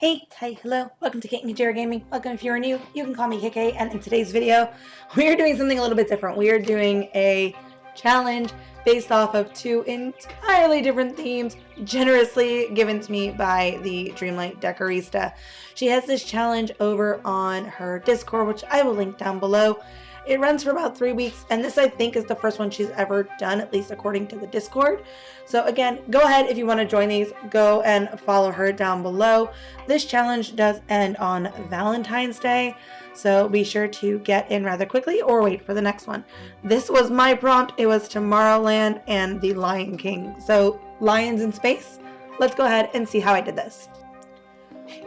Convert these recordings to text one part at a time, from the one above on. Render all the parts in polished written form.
Hey, hi, hello, welcome to Kate and Kajira Gaming. Welcome if you're new, you can call me KK, and in today's video, we are doing something a little bit different. We are doing a challenge based off of two entirely different themes, generously given to me by the Dreamlight Decorista. She has this challenge over on her Discord, which I will link down below. It runs for about 3 weeks, and this I think is the first one she's ever done, at least according to the Discord. So again, go ahead if you want to join these, go and follow her down below. This challenge does end on Valentine's Day, so be sure to get in rather quickly or wait for the next one. This was my prompt. It was Tomorrowland and the Lion King. So lions in space. Let's go ahead and see how I did this.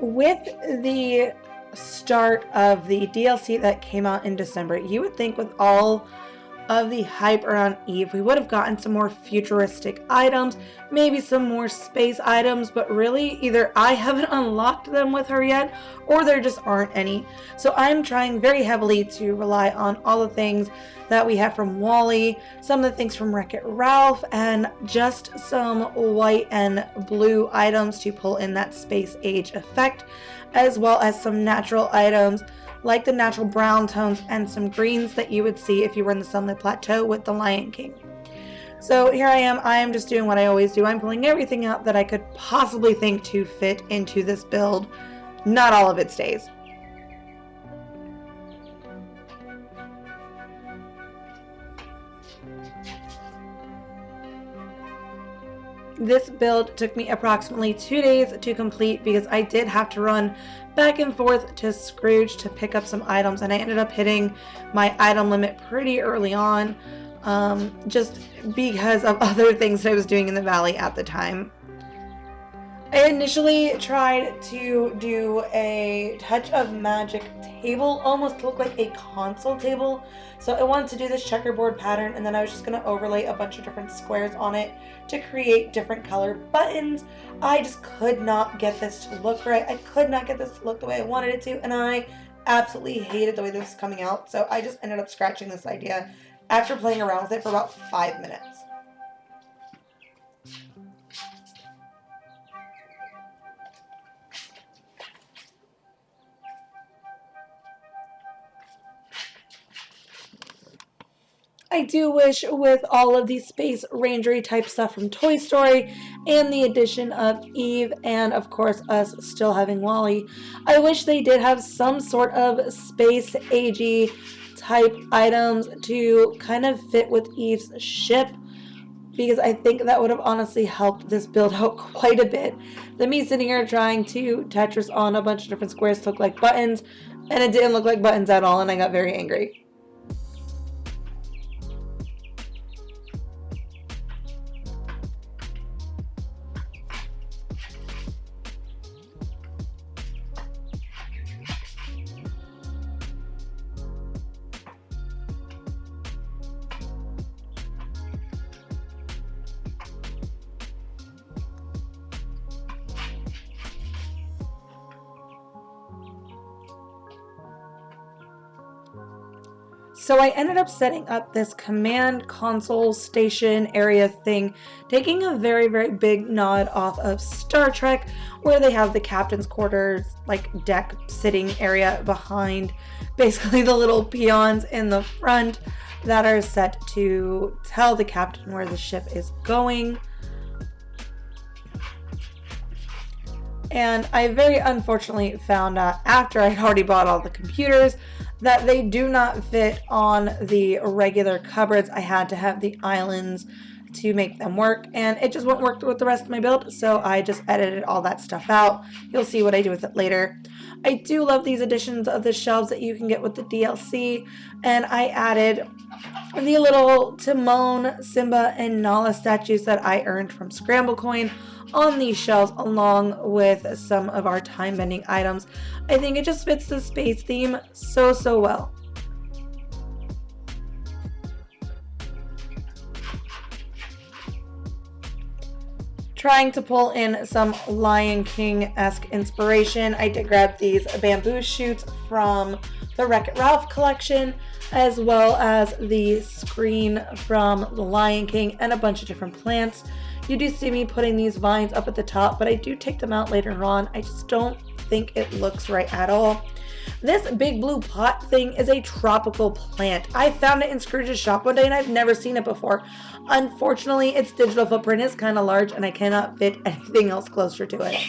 With the start of the DLC that came out in December, you would think with all of the hype around Eve, we would have gotten some more futuristic items, maybe some more space items, but really either I haven't unlocked them with her yet, or there just aren't any. So I'm trying very heavily to rely on all the things that we have from WALL-E, some of the things from Wreck-It Ralph, and just some white and blue items to pull in that space age effect, as well as some natural items like the natural brown tones and some greens that you would see if you were in the Sunlit Plateau with the Lion King. So here I am just doing what I always do. I'm pulling everything out that I could possibly think to fit into this build. Not all of it stays. This build took me approximately 2 days to complete because I did have to run back and forth to Scrooge to pick up some items, and I ended up hitting my item limit pretty early on, just because of other things that I was doing in the valley at the time. I initially tried to do a touch of magic table, almost to look like a console table. So I wanted to do this checkerboard pattern, and then I was just going to overlay a bunch of different squares on it to create different colored buttons. I just could not get this to look right. I could not get this to look the way I wanted it to, and I absolutely hated the way this was coming out. So I just ended up scratching this idea after playing around with it for about 5 minutes. I do wish with all of the Space Rangery type stuff from Toy Story and the addition of Eve and of course us still having WALL-E, I wish they did have some sort of space agey type items to kind of fit with Eve's ship, because I think that would have honestly helped this build out quite a bit than me sitting here trying to Tetris on a bunch of different squares to look like buttons, and it didn't look like buttons at all, and I got very angry. So I ended up setting up this command console station area thing, taking a very, very big nod off of Star Trek, where they have the captain's quarters, like deck sitting area behind basically the little peons in the front that are set to tell the captain where the ship is going. And I very unfortunately found out after I'd already bought all the computers that they do not fit on the regular cupboards. I had to have the islands to make them work, and it just won't work with the rest of my build, so I just edited all that stuff out. You'll see what I do with it later. I do love these additions of the shelves that you can get with the DLC, and I added the little Timon, Simba, and Nala statues that I earned from Scramble Coin on these shelves, along with some of our time-bending items. I think it just fits the space theme so well. Trying to pull in some Lion King-esque inspiration, I did grab these bamboo shoots from the Wreck-It Ralph collection, as well as the screen from the Lion King and a bunch of different plants. You do see me putting these vines up at the top, but I do take them out later on. I just don't think it looks right at all. This big blue pot thing is a tropical plant. I found it in Scrooge's shop one day and I've never seen it before. Unfortunately, its digital footprint is kind of large and I cannot fit anything else closer to it.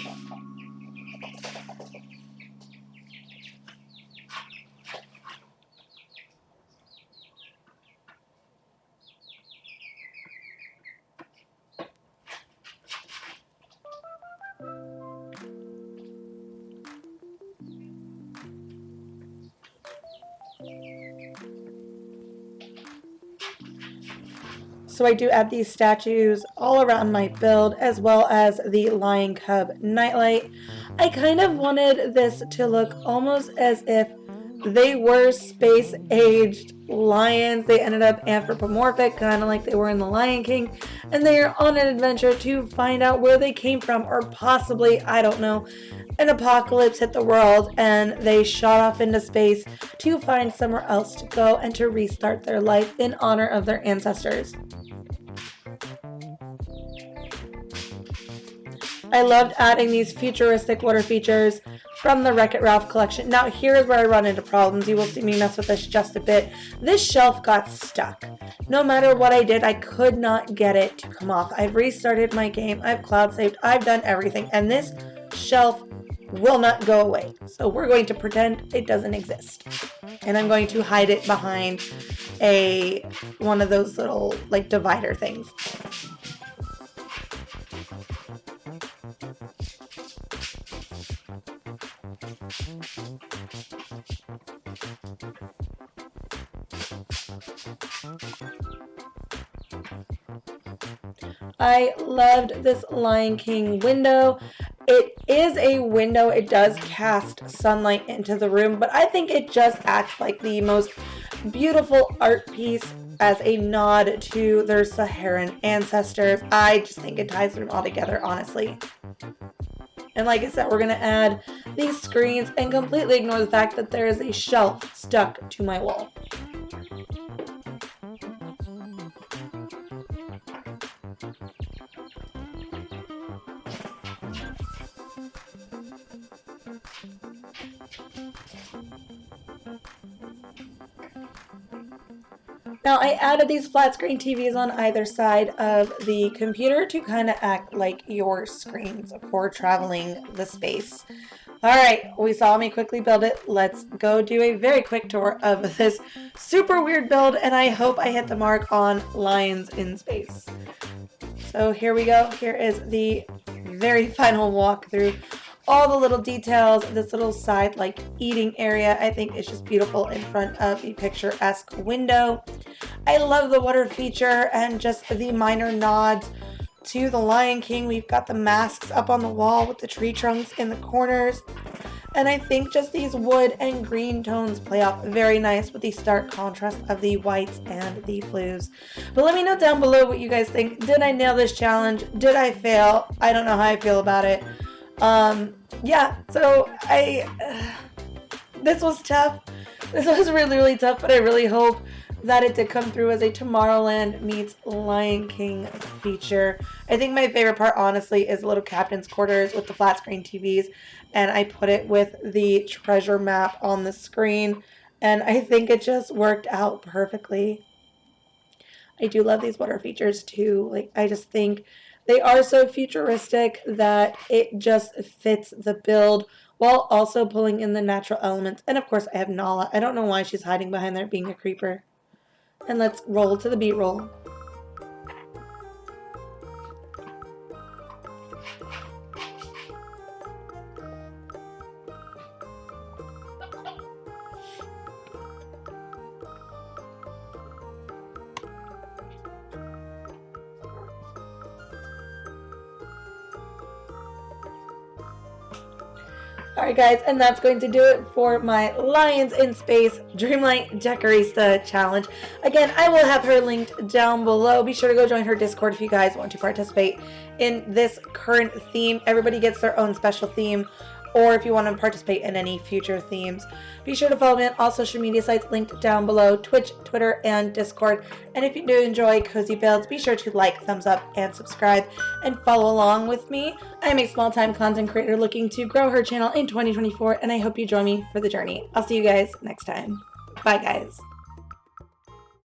So I do add these statues all around my build, as well as the lion cub nightlight. I kind of wanted this to look almost as if they were space-aged lions. They ended up anthropomorphic, kind of like they were in The Lion King, and they are on an adventure to find out where they came from, or possibly, I don't know, an apocalypse hit the world and they shot off into space to find somewhere else to go and to restart their life in honor of their ancestors. I loved adding these futuristic water features from the Wreck-It Ralph collection. Now here is where I run into problems. You will see me mess with this just a bit. This shelf got stuck. No matter what I did, I could not get it to come off. I've restarted my game, I've cloud saved, I've done everything, and this shelf will not go away. So we're going to pretend it doesn't exist. And I'm going to hide it behind one of those little like divider things. I loved this Lion King window. It is a window, it does cast sunlight into the room, but I think it just acts like the most beautiful art piece as a nod to their Saharan ancestors. I just think it ties them all together, honestly. And like I said, we're going to add these screens and completely ignore the fact that there is a shelf stuck to my wall. Now I added these flat screen TVs on either side of the computer to kind of act like your screens for traveling the space. Alright, we saw me quickly build it. Let's go do a very quick tour of this super weird build, and I hope I hit the mark on lions in space. So here we go. Here is the very final walkthrough. All the little details, this little side like eating area, I think is just beautiful in front of the picturesque window. I love the water feature and just the minor nods to the Lion King. We've got the masks up on the wall with the tree trunks in the corners. And I think just these wood and green tones play off very nice with the stark contrast of the whites and the blues. But let me know down below what you guys think. Did I nail this challenge? Did I fail? I don't know how I feel about it. Yeah, so this was tough. This was really, really tough, but I really hope that it did come through as a Tomorrowland meets Lion King feature. I think my favorite part, honestly, is little captain's quarters with the flat screen TVs, and I put it with the treasure map on the screen, and I think it just worked out perfectly. I do love these water features too. Like, I just think they are so futuristic that it just fits the build while also pulling in the natural elements. And of course, I have Nala. I don't know why she's hiding behind there being a creeper. And let's roll to the B-roll. Alright guys, and that's going to do it for my Lions in Space Dreamlight Decorista challenge. Again, I will have her linked down below. Be sure to go join her Discord if you guys want to participate in this current theme. Everybody gets their own special theme or if you want to participate in any future themes. Be sure to follow me on all social media sites linked down below, Twitch, Twitter, and Discord. And if you do enjoy cozy builds, be sure to like, thumbs up, and subscribe, and follow along with me. I am a small-time content creator looking to grow her channel in 2024, and I hope you join me for the journey. I'll see you guys next time. Bye, guys.